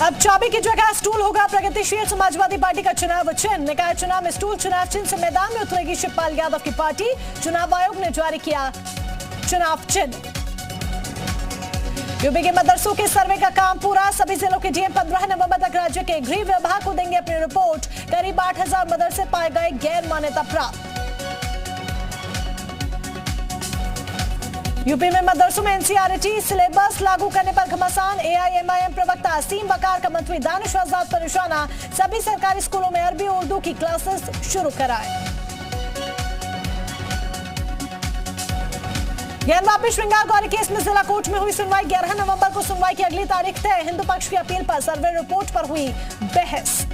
अब चाबी की जगह स्टूल होगा प्रगतिशील समाजवादी पार्टी का चुनाव चिन्ह। निकाय चुनाव में स्टूल चुनाव चिन्ह से मैदान में उतरेगी शिवपाल यादव की पार्टी। चुनाव आयोग ने जारी किया चुनाव चिन्ह। यूपी के मदरसों के सर्वे का काम पूरा। सभी जिलों के डीएम 15 नवंबर तक राज्य के गृह विभाग को देंगे अपनी रिपोर्ट। करीब 8000 मदरसे पाए गए गैर मान्यता प्राप्त। यूपी में मदरसों में एनसीईआरटी सिलेबस लागू करने पर घमासान। एआईएमआईएम प्रवक्ता असीम वकार का मंत्री दानिश आजाद पर निशाना। सभी सरकारी स्कूलों में अरबी और उर्दू की क्लासेस शुरू कराएं। ज्ञानवापी श्रृंगार गौरी केस में जिला कोर्ट में हुई सुनवाई। 11 नवंबर को सुनवाई की अगली तारीख तय। हिंदू पक्ष की अपील पर सर्वे रिपोर्ट पर हुई बहस।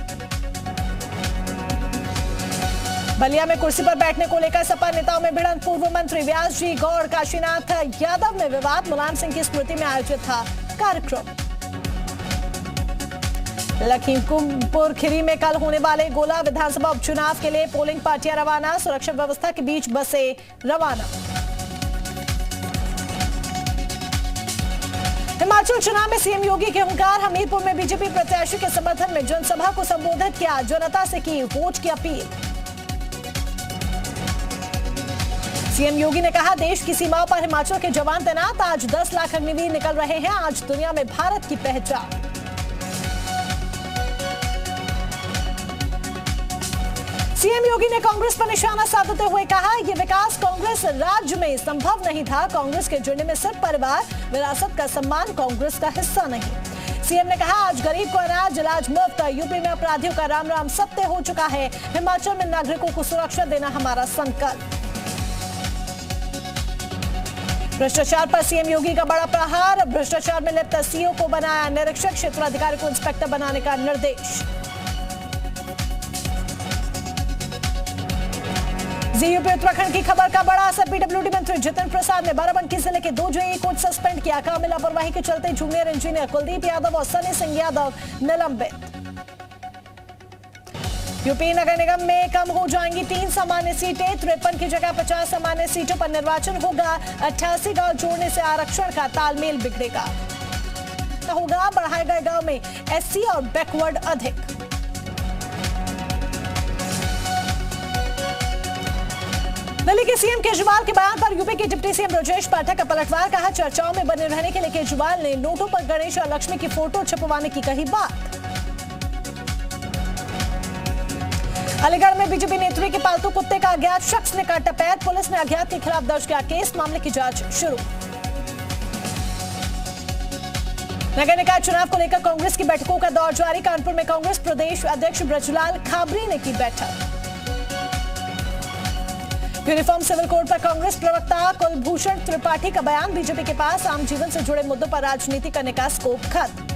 बलिया में कुर्सी पर बैठने को लेकर सपा नेताओं में भिड़ंत। पूर्व मंत्री व्यास जी गौड़ काशीनाथ यादव में विवाद। मुलायम सिंह की स्मृति में आयोजित था कार्यक्रम। लखीमपुर खीरी में कल होने वाले गोला विधानसभा उपचुनाव के लिए पोलिंग पार्टियां रवाना। सुरक्षा व्यवस्था के बीच बसें रवाना। हिमाचल चुनाव में सीएम योगी के हुंकार। हमीरपुर में बीजेपी प्रत्याशी के समर्थन में जनसभा को संबोधित किया। जनता से की वोट की अपील। सीएम योगी ने कहा देश की सीमाओं पर हिमाचल के जवान तैनात। आज 10 लाख अग्निवीर निकल रहे हैं। आज दुनिया में भारत की पहचान। सीएम योगी ने कांग्रेस पर निशाना साधते हुए कहा यह विकास कांग्रेस राज्य में संभव नहीं था। कांग्रेस के जुड़ने में सिर्फ परिवार विरासत का सम्मान कांग्रेस का हिस्सा नहीं। सीएम ने कहा आज गरीब को अनाज इलाज मुफ्त। यूपी में अपराधियों का राम राम सत्य हो चुका है। हिमाचल में नागरिकों को सुरक्षा देना हमारा संकल्प। भ्रष्टाचार पर सीएम योगी का बड़ा प्रहार। भ्रष्टाचार में लिप्त सीओ को बनाया निरीक्षक। क्षेत्राधिकारी को इंस्पेक्टर बनाने का निर्देश। यूपी उत्तराखंड की खबर का बड़ा असर। पीडब्ल्यूडी मंत्री जितिन प्रसाद ने बाराबंकी जिले के 2 जेईई को सस्पेंड किया। काम में लापरवाही के चलते जूनियर इंजीनियर कुलदीप यादव और सनी सिंह यादव निलंबित। यूपी नगर निगम में कम हो जाएंगी 3 सामान्य सीटें। 53 की जगह 50 सामान्य सीटों पर निर्वाचन होगा। 88 गांव जोड़ने से आरक्षण का तालमेल बिगड़ेगा। होगा बढ़ाए गए गांव में एससी और बैकवर्ड अधिक। दिल्ली के सीएम केजरीवाल के बयान पर यूपी के डिप्टी सीएम ब्रजेश पाठक का पलटवार। कहा चर्चाओं में बने रहने के लिए केजरीवाल ने नोटों पर गणेश और लक्ष्मी की फोटो छपवाने की कही बात। अलीगढ़ में बीजेपी नेत्री के पालतू कुत्ते का अज्ञात शख्स ने काटा पैर। पुलिस ने अज्ञात के खिलाफ दर्ज किया केस। मामले की जांच शुरू। नगर निकाय चुनाव को लेकर कांग्रेस की बैठकों का दौर जारी। कानपुर में कांग्रेस प्रदेश अध्यक्ष ब्रजलाल खाबरी ने की बैठक। यूनिफॉर्म सिविल कोड पर कांग्रेस प्रवक्ता कुलभूषण त्रिपाठी का बयान। बीजेपी के पास आम जीवन से जुड़े मुद्दों पर राजनीति करने का स्कोप खत्म।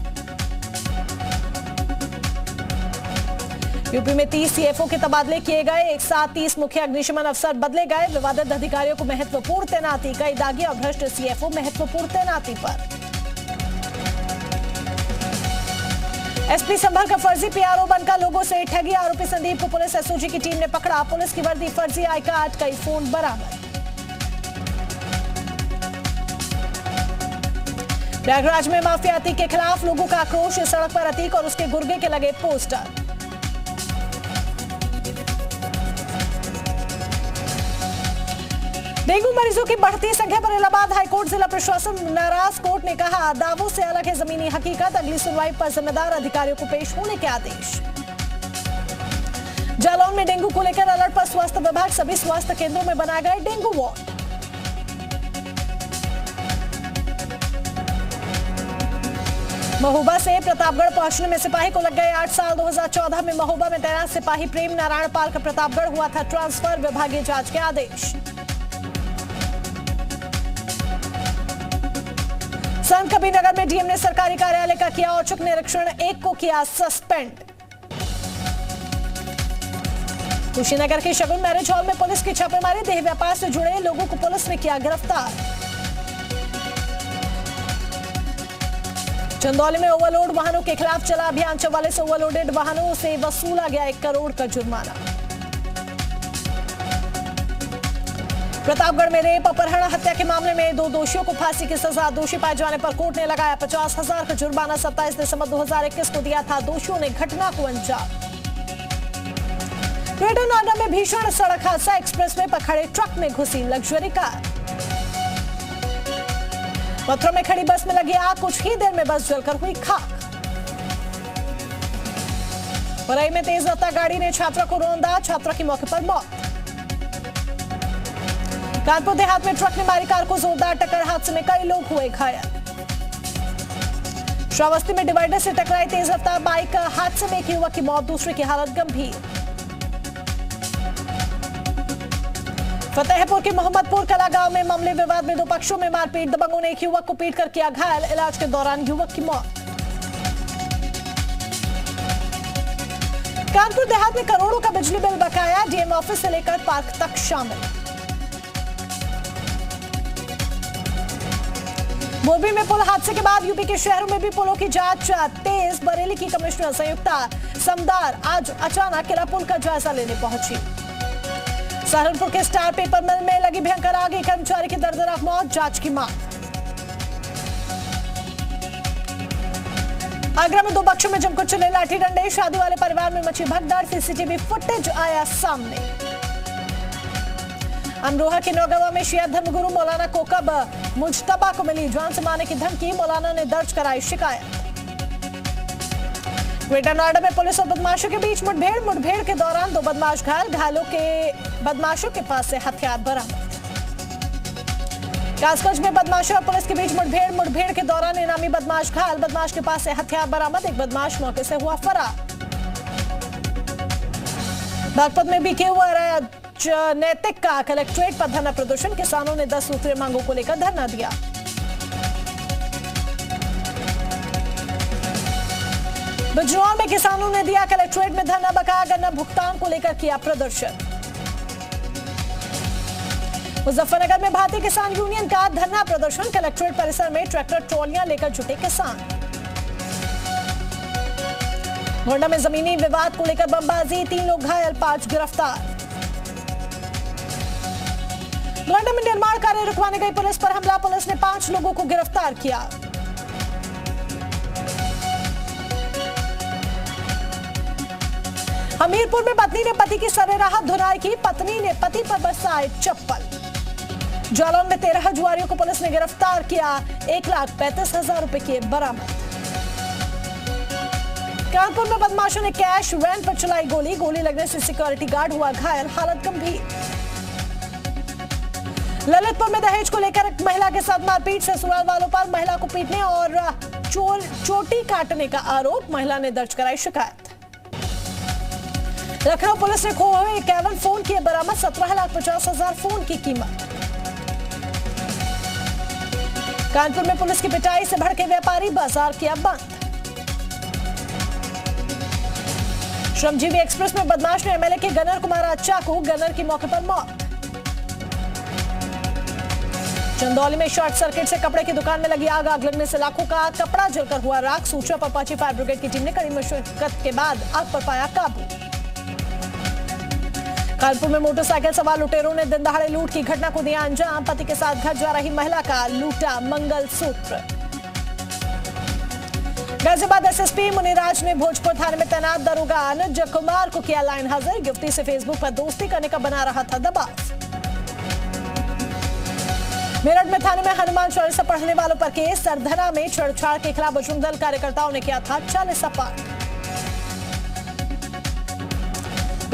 यूपी में 30 सीएफओ के तबादले किए गए। एक साथ 30 मुख्य अग्निशमन अफसर बदले गए। विवादित अधिकारियों को महत्वपूर्ण तैनाती। कई दागी और भ्रष्ट सीएफओ महत्वपूर्ण तैनाती पर। एसपी संभल का फर्जी पीआरओ बनकर लोगों से ठगी। आरोपी संदीप को पुलिस एसओजी की टीम ने पकड़ा। पुलिस की वर्दी, फर्जी आई कार्ड, कई फोन बरामद। प्रयागराज में माफिया अतीक के खिलाफ लोगों का आक्रोश। सड़क पर अतीक और उसके गुर्गे के लगे पोस्टर। डेंगू मरीजों की बढ़ती संख्या पर इलाहाबाद हाईकोर्ट जिला प्रशासन नाराज। कोर्ट ने कहा दावों से अलग है जमीनी हकीकत। अगली सुनवाई पर जिम्मेदार अधिकारियों को पेश होने के आदेश। जालौन में डेंगू को लेकर अलर्ट पर स्वास्थ्य विभाग। सभी स्वास्थ्य केंद्रों में बनाए गए डेंगू वार्ड। महोबा से प्रतापगढ़ पहुंचने में सिपाही को लग गए 8 साल। 2014 में महोबा में तैनात सिपाही प्रेम नारायण पाल का प्रतापगढ़ हुआ था ट्रांसफर। विभागीय जांच के आदेश। संत कबीरनगर में डीएम ने सरकारी कार्यालय का किया औचक निरीक्षण। 1 को किया सस्पेंड। कुशीनगर के शगुन मैरिज हॉल में पुलिस की छापेमारी। देह व्यापार से जुड़े लोगों को पुलिस ने किया गिरफ्तार। चंदौली में ओवरलोड वाहनों के खिलाफ चला अभियान। 44 ओवरलोडेड वाहनों से वसूला गया 1 करोड़ का जुर्माना। प्रतापगढ़ में रेप अपहरण हत्या के मामले में 2 दोषियों को फांसी की सजा। दोषी पाए जाने पर कोर्ट ने लगाया 50,000 का जुर्माना। 27 दिसंबर 2021 को दिया था दोषियों ने घटना को अंजाम। ग्रेटर नोएडा में भीषण सड़क हादसा। एक्सप्रेसवे पर खड़े ट्रक में घुसी लग्जरी कार। पत्थरों में खड़ी बस में लगी आग, कुछ ही देर में बस जलकर हुई खाक। बरई में तेज रफ्तार गाड़ी ने छात्रा को रौंदा, छात्रा की मौके पर मौत। कानपुर देहात में ट्रक ने मारी कार को जोरदार टक्कर, हादसे में कई लोग हुए घायल। श्रावस्ती में डिवाइडर से टकराई तेज रफ्तार बाइक, हादसे में एक युवक की मौत, दूसरे की हालत गंभीर। फतेहपुर के मोहम्मदपुर कला गांव में मामले विवाद में 2 पक्षों में मारपीट। दबंगों ने एक युवक को पीटकर किया घायल, इलाज के दौरान युवक की मौत। कानपुर देहात में करोड़ों का बिजली बिल बकाया, डीएम ऑफिस से लेकर पार्क तक शामिल। मोरबी में पुल हादसे के बाद यूपी के शहरों में भी पुलों की जांच तेज। बरेली की कमिश्नर संयुक्ता समदार आज अचानक किला पुल का जायजा लेने पहुंची। सहारनपुर के स्टार पेपर मिल में लगी भयंकर आग, कर्मचारी की दर्दनाक मौत, जांच की मांग। आगरा में 2 पक्षों में जमकर चले लाठी डंडे, शादी वाले परिवार में मची भगदड़, सीसीटीवी फुटेज आया सामने। अमरोहा के नौगवा में शिया धर्मगुरु मौलाना कोकब मुजतबा को मिली जान से मारने की धमकी, मौलाना ने दर्ज कराई शिकायत। ग्रेटर नोएडा में पुलिस और बदमाशों के बीच मुठभेड़ के दौरान 2 बदमाश घायल, बदमाशों के पास से हथियार बरामद। कासगंज में बदमाशों और पुलिस के बीच मुठभेड़ के दौरान इनामी बदमाश घायल, बदमाश के पास से हथियार बरामद, एक बदमाश मौके से हुआ फरार। बागपत में भी हुआ राजनैतिक का कलेक्ट्रेट पर धरना प्रदर्शन, किसानों ने 10 सूत्रीय मांगों को लेकर धरना दिया। बिजनौर में किसानों ने दिया कलेक्ट्रेट में धरना, बकाया गन्ना भुगतान को लेकर किया प्रदर्शन। मुजफ्फरनगर में भारतीय किसान यूनियन का धरना प्रदर्शन, कलेक्ट्रेट परिसर में ट्रैक्टर ट्रॉलियां लेकर जुटे किसान। गोंडा में जमीनी विवाद को लेकर बमबाजी, 3 लोग घायल, 5 गिरफ्तार। गोंडा में निर्माण कार्य रुकवाने गई पुलिस पर हमला, पुलिस ने 5 लोगों को गिरफ्तार किया। हमीरपुर में पत्नी ने पति की सरेराह धुनाई की, पत्नी ने पति पर बरसाए चप्पल। जालौन में 13 जुआरियों को पुलिस ने गिरफ्तार किया, 1,35,000 रुपए किए बरामद। कानपुर में बदमाशों ने कैश वैन पर चलाई गोली, गोली लगने से सिक्योरिटी गार्ड हुआ घायल, हालत गंभीर। ललितपुर में दहेज को लेकर एक महिला के साथ मारपीट, ससुराल वालों पर महिला को पीटने और चोटी काटने का आरोप, महिला ने दर्ज कराई शिकायत। लखनऊ पुलिस ने खोए हुए 51 फोन किए बरामद, 17,50,000 फोन की कीमत। कानपुर में पुलिस की पिटाई से भड़के व्यापारी, बाजार किया बंद। श्रमजीवी एक्सप्रेस में बदमाश ने एमएलए के गनर को मारा चाकू, गनर की मौके पर मौत। चंदौली में शॉर्ट सर्किट से कपड़े की दुकान में लगी आग, आग लगने से लाखों का कपड़ा जलकर हुआ राख। सूचना पर पहुंची फायर ब्रिगेड की टीम ने कड़ी मशक्कत के बाद आग पर पाया काबू। कानपुर में मोटरसाइकिल सवार लुटेरों ने दिन दहाड़े लूट की घटना को दिया अंजाम, पति के साथ घर जा रही महिला का लूटा मंगलसूत्र। गाजियाबाद एसएसपी मुनिराज ने भोजपुर थाने में तैनात दरोगा अनुज कुमार को किया लाइन हाजिर, युवती से फेसबुक पर दोस्ती करने का बना रहा था दबाव। मेरठ में थाने में हनुमान चालीसा पढ़ने वालों पर केस, सरधना में छेड़छाड़ के खिलाफ बजरंग दल कार्यकर्ताओं ने किया था चालीसा पाठ।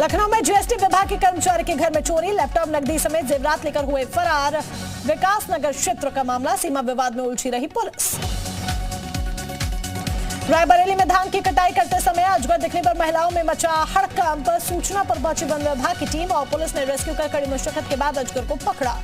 लखनऊ में जीएसटी विभाग के कर्मचारी के घर में चोरी, लैपटॉप नकदी समेत जेवरात लेकर हुए फरार। विकास नगर क्षेत्र का मामला, सीमा विवाद में उलझी रही पुलिस। रायबरेली में धान की कटाई करते समय अजगर दिखने पर महिलाओं में मचा हड़कंप, सूचना पर पहुंची वन विभाग की टीम और पुलिस ने रेस्क्यू कर कड़ी मशक्कत के बाद अजगर को पकड़ा।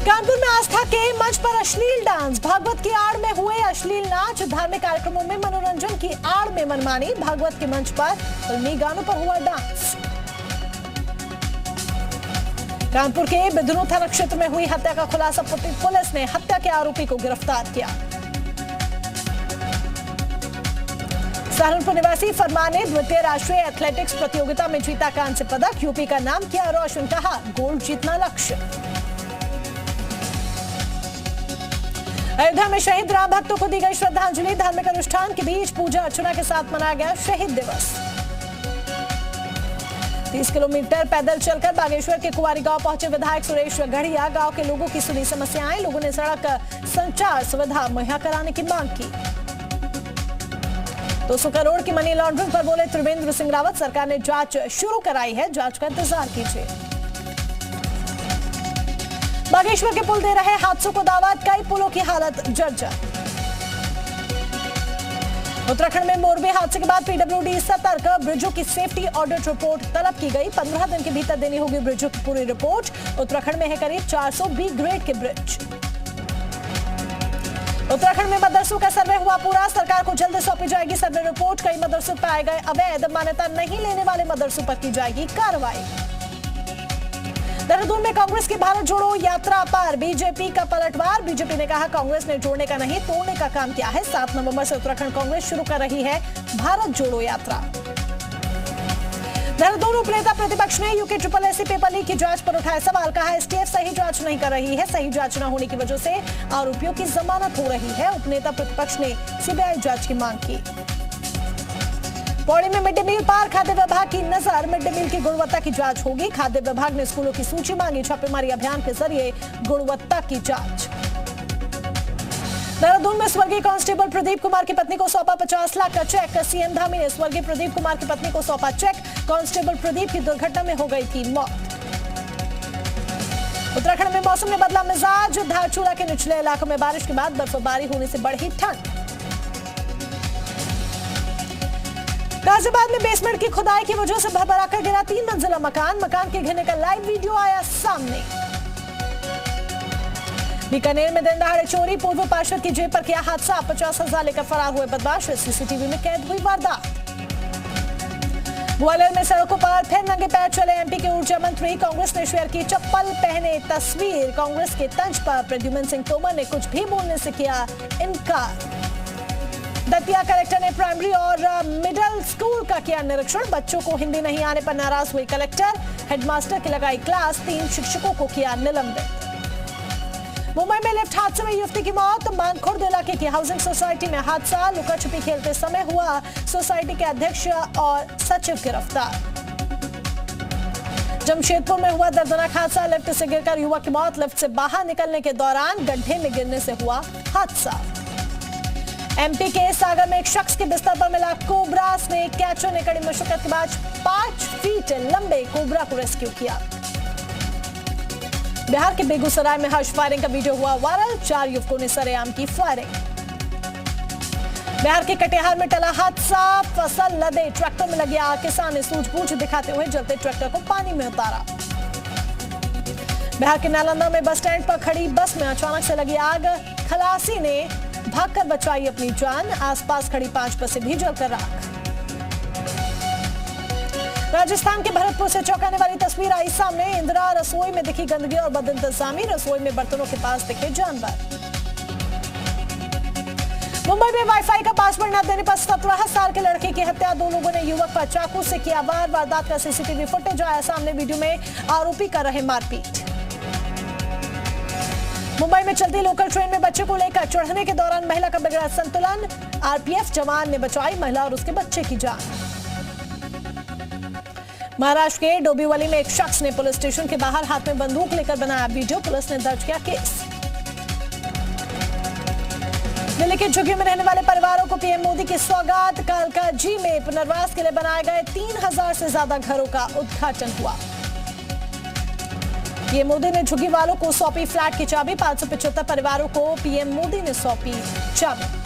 कानपुर में आस्था के मंच पर अश्लील डांस, भागवत की आड़ में हुए अश्लील नाच, धार्मिक कार्यक्रमों में मनोरंजन की आड़ में मनमानी, भागवत के मंच पर फिल्मी गानों पर हुआ डांस। कानपुर के बिदनू थाना क्षेत्र में हुई हत्या का खुलासा, पुलिस ने हत्या के आरोपी को गिरफ्तार किया। सहारनपुर निवासी फरमान ने द्वितीय राष्ट्रीय एथलेटिक्स प्रतियोगिता में जीता कांस्य पदक। यूपी का नाम किया रोशन, कहा गोल्ड जीतना लक्ष्य। अयोध्या में शहीद राम भक्तों को दी गई श्रद्धांजलि। धार्मिक अनुष्ठान के बीच पूजा अर्चना के साथ मनाया गया शहीद दिवस। 30 किलोमीटर पैदल चलकर बागेश्वर के कुंवारी गांव पहुंचे विधायक सुरेश गढ़िया। गांव के लोगों की सुनी समस्याएं, लोगों ने सड़क संचार सुविधा मुहैया कराने की मांग की। 200 करोड़ की मनी लॉन्ड्रिंग पर बोले त्रिवेंद्र सिंह रावत, सरकार ने जांच शुरू कराई है, जांच का इंतजार कीजिए। बागेश्वर के पुल दे रहे हादसों को दावत, कई पुलों की हालत जर्जर। उत्तराखंड में मोरबी हादसे के बाद पीडब्ल्यूडी सतर्क, ब्रिजों की सेफ्टी ऑडिट रिपोर्ट तलब की गई। 15 दिन के भीतर देनी होगी ब्रिजों की पूरी रिपोर्ट। उत्तराखंड में है करीब 400 बी ग्रेड के ब्रिज। उत्तराखंड में मदरसों का सर्वे हुआ पूरा, सरकार को जल्द सौंपी जाएगी सर्वे रिपोर्ट। कई मदरसों पाए गए अवैध, मान्यता नहीं लेने वाले मदरसों पर की जाएगी कार्रवाई। देहरादून में कांग्रेस की भारत जोड़ो यात्रा पर बीजेपी का पलटवार। बीजेपी ने कहा कांग्रेस ने जोड़ने का नहीं तोड़ने का काम किया है। 7 नवंबर से उत्तराखंड कांग्रेस शुरू कर रही है भारत जोड़ो यात्रा। देहरादून उपनेता प्रतिपक्ष ने यूके SSSC पेपर लीक की जांच पर उठाया सवाल। कहा एसटीएफ सही जांच नहीं कर रही है, सही जांच न होने की वजह से आरोपियों की जमानत हो रही है। उपनेता प्रतिपक्ष ने सीबीआई जांच की मांग की। पौड़ी में मिड डे मील पर खाद्य विभाग की नजर, मिड डे मील की गुणवत्ता की जांच होगी। खाद्य विभाग ने स्कूलों की सूची मांगी, छापेमारी अभियान के जरिए गुणवत्ता की जांच। देहरादून में स्वर्गीय कांस्टेबल प्रदीप कुमार की पत्नी को सौंपा 50 लाख का चेक। सीएम धामी ने स्वर्गीय प्रदीप कुमार की पत्नी को सौंपा चेक। कांस्टेबल प्रदीप की दुर्घटना में हो गई थी मौत। उत्तराखंड में मौसम ने बदला मिजाज, धारचूला के निचले इलाकों में बारिश के बाद बर्फबारी होने से बढ़ी ठंड। गाजियाबाद में बेसमेंट की खुदाई की वजह से भरभरा कर गिरा 3 मंजिला मकान। मकान के गिरने का लाइव वीडियो आया सामने। बीकानेर में दिन दहाड़े चोरी, पूर्व पार्षद की जेब पर किया हादसा। 50,000 लेकर फरार हुए बदमाश, सीसीटीवी में कैद हुई वारदात। ग्वालियर में सड़कों पर फिर नंगे पैर चले एमपी के ऊर्जा मंत्री। कांग्रेस ने शेयर की चप्पल पहने तस्वीर। कांग्रेस के तंज पर प्रद्युम्न सिंह तोमर ने कुछ भी बोलने से किया इनकार। दतिया कलेक्टर ने प्राइमरी और मिडिल स्कूल का किया निरीक्षण। बच्चों को हिंदी नहीं आने पर नाराज हुई कलेक्टर। हेडमास्टर की लगाई क्लास, 3 शिक्षकों को किया निलंबित। मुंबई में लिफ्ट हादसे में युवती की मौत। मानखुर्द इलाके की हाउसिंग सोसाइटी में हादसा, लुका छुपी खेलते समय हुआ। सोसाइटी के अध्यक्ष और सचिव गिरफ्तार। जमशेदपुर में हुआ दर्दनाक हादसा, लिफ्ट से गिरकर युवक की मौत। लिफ्ट से बाहर निकलने के दौरान गड्ढे में गिरने से हुआ हादसा। एमपी के सागर में एक शख्स के बिस्तर पर मिला कोबरा। स्नेक कैचर ने कड़ी मशक्कत के बाद 5 फीट लंबे कोबरा को रेस्क्यू किया। बिहार के बेगूसराय में हर्ष फायरिंग का वीडियो हुआ वायरल। 4 युवकों ने सरेआम की फायरिंग। बिहार के कटिहार में टला हादसा, फसल लदे ट्रैक्टर में लगी आग। किसान ने सूझबूझ दिखाते हुए जलते ट्रैक्टर को पानी में उतारा। बिहार के नालंदा में बस स्टैंड पर खड़ी बस में अचानक से लगी आग। खलासी ने भागकर बचाई अपनी जान। आसपास खड़ी 5 बसें भी जलकर राख। राजस्थान के भरतपुर से चौंकाने वाली तस्वीर आई सामने। इंदिरा रसोई में दिखी गंदगी और बदइंतजामी। रसोई में बर्तनों के पास दिखे जानवर। मुंबई में वाईफाई का पासवर्ड न देने पर 17 साल के लड़के की हत्या। 2 लोगों ने युवक पर चाकू से किया वार। वारदात का सीसीटीवी फुटेज आया सामने। वीडियो में आरोपी कर रहे मारपीट। मुंबई में चलती लोकल ट्रेन में बच्चे को लेकर चढ़ने के दौरान महिला का बिगड़ा संतुलन। आरपीएफ जवान ने बचाई महिला और उसके बच्चे की जान। महाराष्ट्र के डोंबिवली में एक शख्स ने पुलिस स्टेशन के बाहर हाथ में बंदूक लेकर बनाया वीडियो। पुलिस ने दर्ज किया केस। दिल्ली के झुग्गी में रहने वाले परिवारों को पीएम मोदी की सौगात। कालकाजी में पुनर्वास के लिए बनाए गए 3000 से ज्यादा घरों का उद्घाटन हुआ। पीएम मोदी ने झुग्गी वालों को सौंपी फ्लैट की चाबी। 575 परिवारों को पीएम मोदी ने सौंपी चाबी।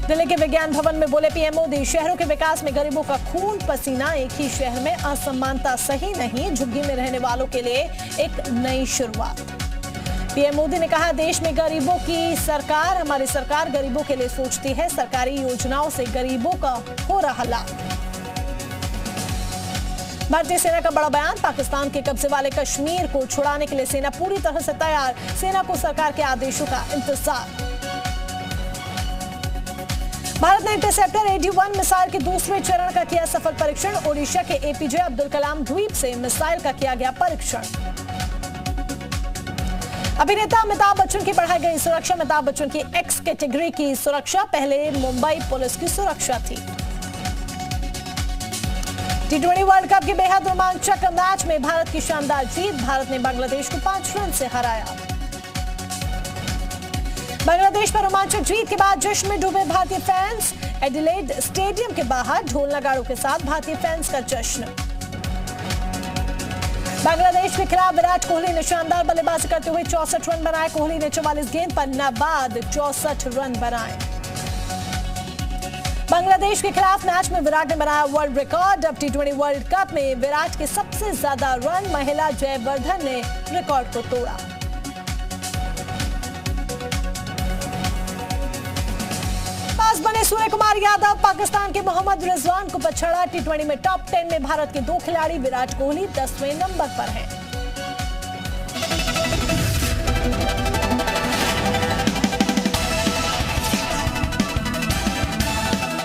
दिल्ली के विज्ञान भवन में बोले पीएम मोदी, शहरों के विकास में गरीबों का खून पसीना। एक ही शहर में असमानता सही नहीं, झुग्गी में रहने वालों के लिए एक नई शुरुआत। पीएम मोदी ने कहा, देश में गरीबों की सरकार, हमारी सरकार गरीबों के लिए सोचती है। सरकारी योजनाओं से गरीबों का हो रहा लाभ। भारतीय सेना का बड़ा बयान। पाकिस्तान के कब्जे वाले कश्मीर को छुड़ाने के लिए सेना पूरी तरह से तैयार। सेना को सरकार के आदेशों का इंतजार। भारत ने इंटरसेप्टर AD-1 मिसाइल के दूसरे चरण का किया सफल परीक्षण। ओडिशा के APJ अब्दुल कलाम द्वीप से मिसाइल का किया गया परीक्षण। अभिनेता अमिताभ बच्चन की बढ़ाई गई सुरक्षा। अमिताभ बच्चन की एक्स कैटेगरी की सुरक्षा पहले मुंबई पुलिस की सुरक्षा थी। T20 वर्ल्ड कप के बेहद रोमांचक मैच में भारत की शानदार जीत। भारत ने बांग्लादेश को 5 रन से हराया। बांग्लादेश पर रोमांचक जीत के बाद जश्न में डूबे भारतीय फैंस। एडिलेड स्टेडियम के बाहर ढोल नगाड़ों के साथ भारतीय फैंस का जश्न। बांग्लादेश के खिलाफ विराट कोहली ने शानदार बल्लेबाजी करते हुए 64 रन बनाए। कोहली ने 44 गेंद पर नाबाद 64 रन बनाए। बांग्लादेश के खिलाफ मैच में विराट ने बनाया वर्ल्ड रिकॉर्ड। अब T20 वर्ल्ड कप में विराट के सबसे ज्यादा रन महिला जयवर्धन ने रिकॉर्ड को तोड़ा। पास बने सूर्य कुमार यादव पाकिस्तान के मोहम्मद रिजवान को पछाड़ा। T20 में टॉप 10 में भारत के 2 खिलाड़ी विराट कोहली 10वें नंबर पर हैं।